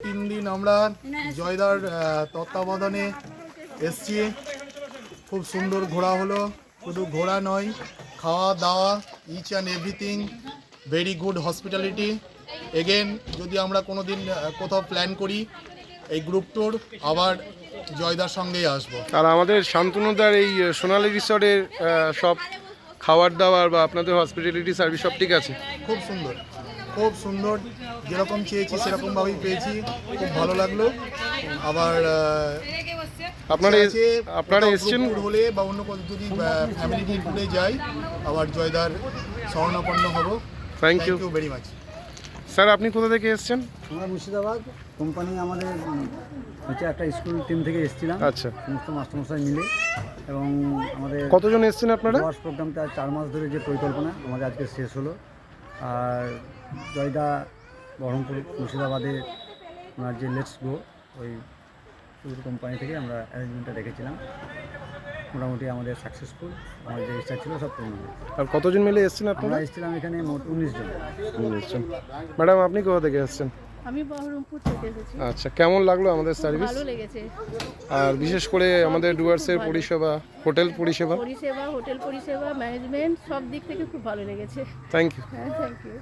তিন দিন আমরা জয়দার তত্ত্বাবধানে এসছি। খুব সুন্দর ঘোরা হলো, শুধু ঘোরা নয়, খাওয়া দাওয়া, each and everything, very good hospitality. Again যদি আমরা কোনো দিন কোথাও প্ল্যান করি এই গ্রুপ ট্যুর, আবার জয়দার সঙ্গেই আসবো। আর আমাদের শান্তনুদার এই সোনালী রিসর্টের সব খাবার দাবার বা আপনাদের হসপিটালিটি সার্ভিস সব ঠিক আছে? খুব সুন্দর, খুব সুন্দর, যেরকম চেয়েছি সেরকমভাবেই পেয়েছি। খুব ভালো লাগলো। আবার আপনারা এসছেন হলে বা অন্য যদি ফ্যামিলি ট্যুরে যাই, আবার জয়দার শরণাপন্ন হব। Thank you very much. Sir, আপনি কোথা থেকে এসছেন? আমরা মুর্শিদাবাদ কোম্পানি, আমাদের হচ্ছে একটা স্কুল টিম থেকে এসেছিলাম। আচ্ছা, সমস্ত মাস্টারমশাই মিলে। এবং আমাদের কতজন এসছেন আপনারা? ওয়ার্স প্রোগ্রামটা 4 মাস ধরে যে পরিকল্পনা আমাদের আজকে শেষ হলো। আর জয়দা বহরমপুর মুর্শিদাবাদে ওনার যে লেটস গো ওই ট্যুর কোম্পানি থেকে আমরা অ্যারেঞ্জমেন্টটা রেখেছিলাম। মোটামুটি আমাদের সাকসেসফুল, আমার যে ইচ্ছা ছিল সব পূর্ণ হয়েছে। আর কতজন মিলে এসছেন আপনারা? আমরা এসেছিলাম এখানে মোট 19 জন। 19 জন। ম্যাডাম, আপনি কোথা থেকে এসছেন? আমি বহরমপুর থেকে এসেছি। আচ্ছা, কেমন লাগলো আমাদের সার্ভিস? ভালো লেগেছে। আর বিশেষ করে আমাদের ডুয়ার্সের পরিষেবা, হোটেল পরিষেবা, হোটেল পরিষেবা, ম্যানেজমেন্ট সব দিক থেকে খুব ভালো লেগেছে। Thank you. হ্যাঁ, থ্যাংক ইউ।